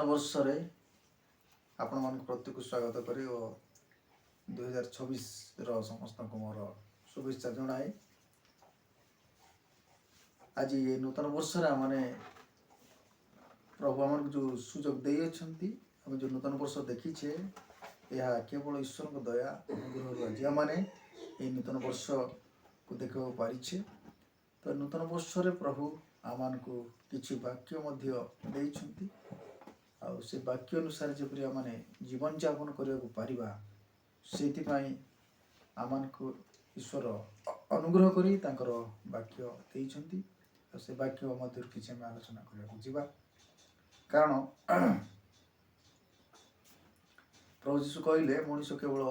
ନୂତନ ବର୍ଷରେ ଆପଣମାନଙ୍କୁ ପ୍ରତ୍ୟେକ ସ୍ୱାଗତ କରି ଓ 2026ର ସମସ୍ତଙ୍କୁ ମୋର शुभेच्छा जनाए। आज ये नूतन वर्षर मैंने प्रभु आम जो सुजोग दे आम जो नूतन वर्ष देखीचे यह केवल ईश्वर को दया अनुग्रह आज आम ये नूतन वर्ष को देखा पारिछे। तो नूतन वर्ष प्रभु आम को किसी वाक्य से वाक्य अनुसार जपरी आम जीवन यापन करने आम को ईश्वर अनुग्रह करी वाक्य देइछंती। से वाक्य मध्य किसी आम आलोचना करने कारण प्रभु जीशु कहले मनुष्य केवल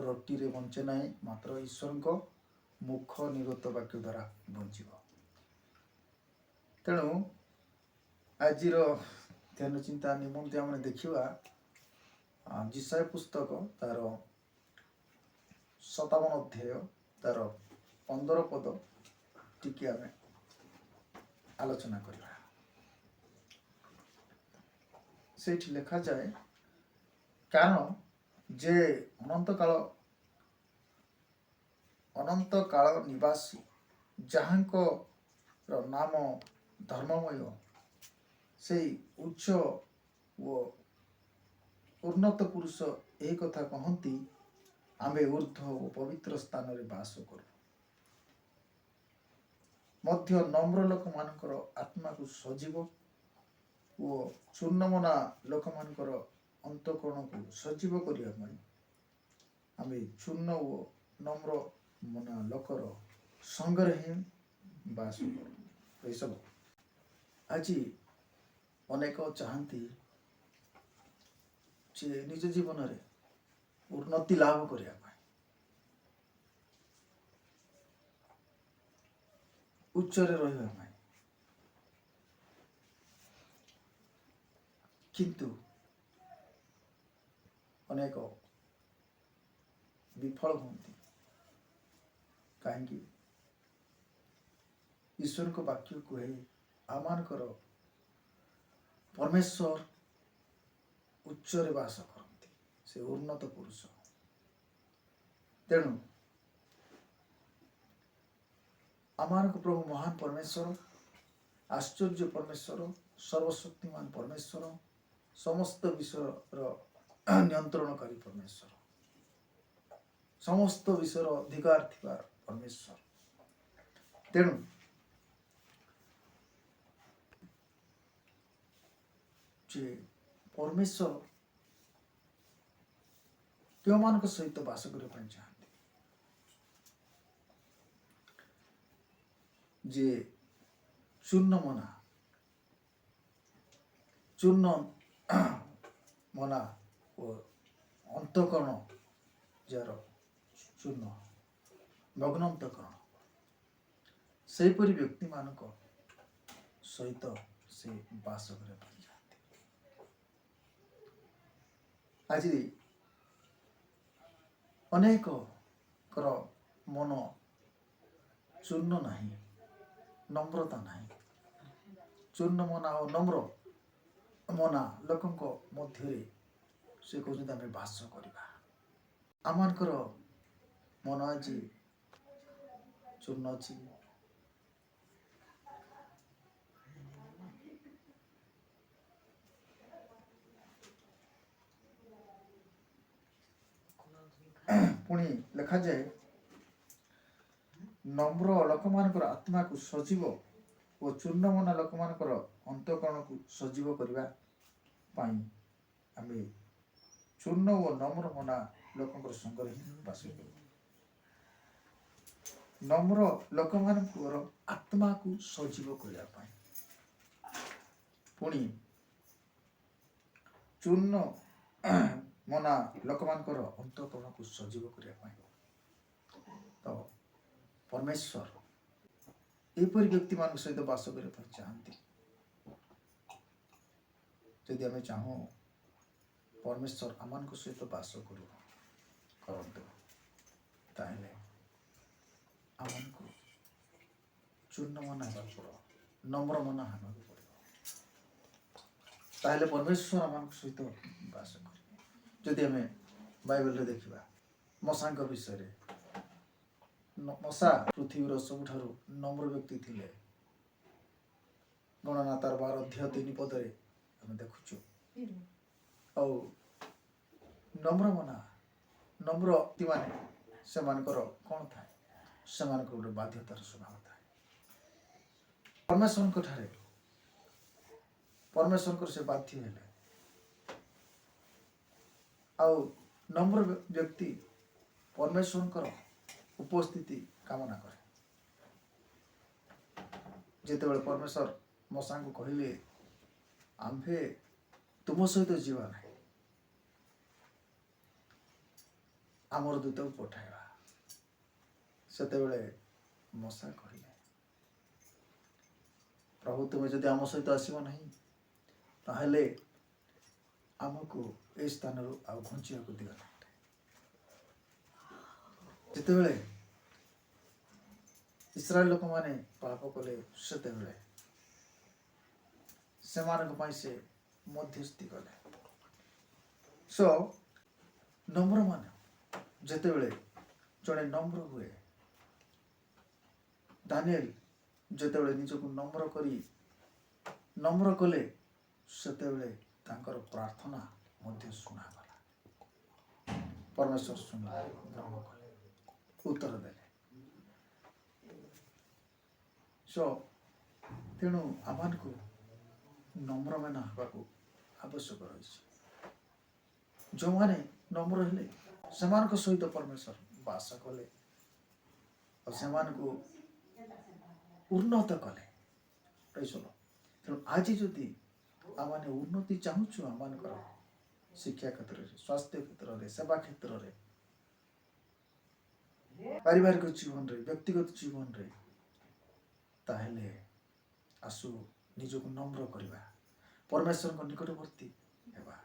रोटी रे बंचे ना मात्र ईश्वर को मुख निर्गत वाक्य द्वारा बंच। तेणु आज ध्यान चिंता निमंते आम देखा जिसाय पुस्तक तार 57 अध्याय तार 15 पद टिके आम आलोचना करवा। से लिखा जाए कारण जे अनंत काल निवासी जहांको नाम धर्ममय से उच्च व उन्नत पुरुष एक कथा कहती आमे ऊर्ध्व व पवित्र स्थान रे बास करू मध्य नम्र लोक मानकर आत्मा को सजीव व चूर्णमना लोक मानकर अंतकरण को सजीव करने आम चूर्ण व नम्र मना लोकर संगे ही बास करूँ। सब आज अनेक चाहती जे निज जीवन में उन्नति लाभ करने उच्चरे रहा किंतु अनेक विफल होती कहीं ईश्वर को वाक्य कहे आमानकर परमेश्वर उच्चरे वास करती से उन्नत पुरुष। तेणु आमानक प्रभु महान परमेश्वर आश्चर्य परमेश्वर सर्वशक्तिमान परमेश्वर समस्त विषयर नियंत्रणकारी परमेश्वर समस्त विषयर अधिकार थिबार परमेश्वर। तेणु जे परमेश्वर क्यों मान सहित बास करने चाहते जे चूर्ण मना और अंतकरण जार चूर्ण मग्न अंतकरण सेपरी व्यक्ति मान सहित से बास करने चाहते। आज अनेक मन चूर्ण नहीं नम्रता नहीं चूर्ण मना और नम्र मना लोकों मध्य से कहते आम बास करवा आमर मन आज चूर्ण अच्छी पुणी लिखा जाए नम्र लोक मानकर आत्मा को सजीव और चूर्णमना लोक मानकर अंतकरण को सजीव करने आम चूर्ण और नम्र मना लोक संग बास कर नम्र लोक मानकर आत्मा को सजीव करने पुणी चूर्ण मना लोक मानकर अंतकरण को सजीव करने तो परमेश्वर एपरी व्यक्ति मान सहित बास करने चाहती। यदि आम चाहूँ परमेश्वर आम सहित बास करते आमको चूर्ण मना पड़ो नम्र मना हाँ पड़ो। ताहले परमेश्वर आम सहित बास करेंगे। जदि आम बाइबल देखा मशा विषय मशा पृथ्वीर सबुठारु नम्र व्यक्ति थिले। गणना तार 12 अध्याय 3 पदरे आम देखुचु। आ नम्र मना नम्र व्यक्ति माने से कौन था से गोटे बाध्यतार स्वभाव था। परमेश्वर ठारे परमेश्वर से बाध्य हेले। आउ नम्र व्यक्ति परमेश्वर उपस्थिति कामना करे। जिते परमेश्वर मशा को कहले आम्भे तुम सहित जीवा ना आमर दूत को पठाइबा सेते मशा कहले प्रभु तुम जदि आम सहित आसब ना ताहले आमको ए स्थान घुंचा दिग ना। जिते इस्राएल लोक माने पाप कले सेते से मध्यस्थी कले। सो नम्र मान जिते जड़े नम्र हुए दानिएल जिते निजक नम्र करी नम्र कले सेते प्रार्थना मध्य शुणागला। परमेश्वर शुणिले ग्रहण कले उत्तर देले। सो तेणु आमान को नम्र मान हवाक आवश्यक रही। जो माने नम्र हेले सेमान सहित परमेश्वर बास कले और सेमान को उन्नत कले। तेणु आज जदि आम उन्नति चाहूँ आम शिक्षा क्षेत्र में स्वास्थ्य क्षेत्र में सेवा क्षेत्र में पारिवारिक जीवन रे व्यक्तिगत जीवन रे ताहले आसु निजक नम्र करवा परमेश्वर को निकटवर्ती हेबा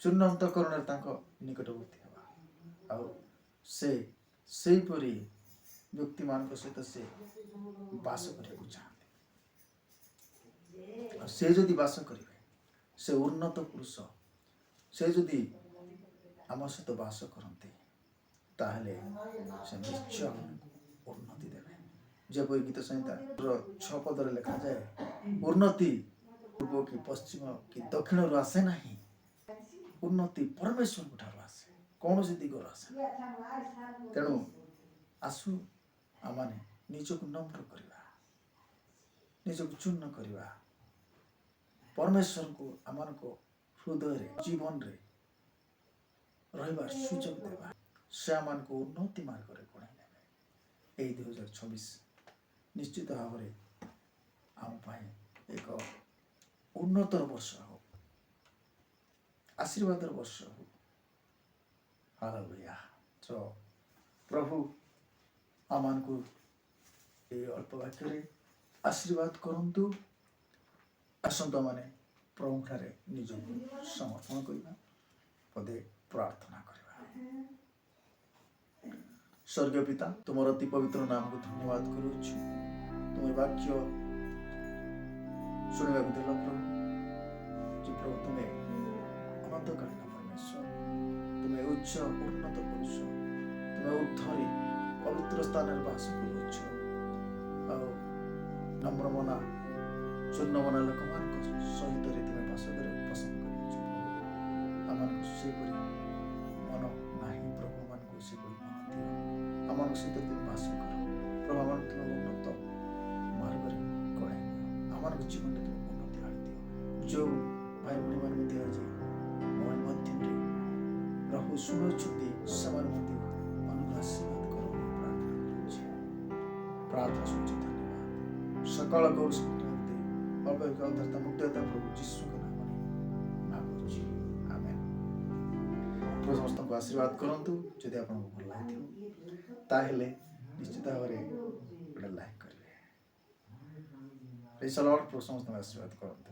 चूर्ण अंतकरण निकटवर्ती हेबा आउ से परी व्यक्ति मान सहित से बास करने चाहते। से जदि बास करेंगे से उन्नत पुरुष से जदि आम सहित बास करते ताहले से निश्चय उन्नति देवे। जब गीत संहिता 6 पदर लिखा जाए उन्नति पूर्व कि पश्चिम कि दक्षिण रु आसे नहीं उन्नति परमेश्वर ठार आसे कौन से दिगर आसे। तेणु आसु आमाने निजक नम्र करवा निजक चूर्ण करवा परमेश्वर को आमान को हृदय रे जीवन रे रहिबार सुযোগ देवा से आमान को उन्नति मार्ग रे कोणाई नेबे। एई 2026 निश्चित भाव में आम पाए एक उन्नतर वर्ष हो आशीर्वादर वर्ष हो। हालेलुया। तो प्रभु आमान को ये अल्प वाक्य आशीर्वाद करंतु। आसंता माने प्रभु ठारे निज समर्पण करवा पदे प्रार्थना करवा। स्वर्गीय पिता तुम अति पवित्र नाम को धन्यवाद करुछु। तुम वाक्य शुणा देल प्रभु जी प्रभु तुम्हें अनंतकालीन परमेश्वर तुम्हें उच्च उन्नत पुरुष तुम्हें उद्धरी पवित्र स्थान बास करुछ। नम्र मना चूर्ण मना लोक मान सहित तुम्हें बास कर पसंद कर मन नहीं प्रभु मान को से मन दियो आम सहित तुम बास कर प्रभु आम तुम उन्नत मार्ग गढ़ाई दियो आम जीवन में तुम उन्नति आनी दियो। जो भाई भाई मान आज मोबाइल माध्यम प्रभु शुणुंट से आशीर्वाद करो प्रार्थना सुच धन्यवाद सकल गौर अल्प अंतरता मुक्तता प्रभु जीशु के नाम मांगुछि आमेन। प्रभु समस्त को आशीर्वाद करंतु। जदि आपन को भल लागिथि ताहेले निश्चित भाव में गोटे लाइक करेंगे। Praise the Lord. प्रभु समस्त को आशीर्वाद करंतु।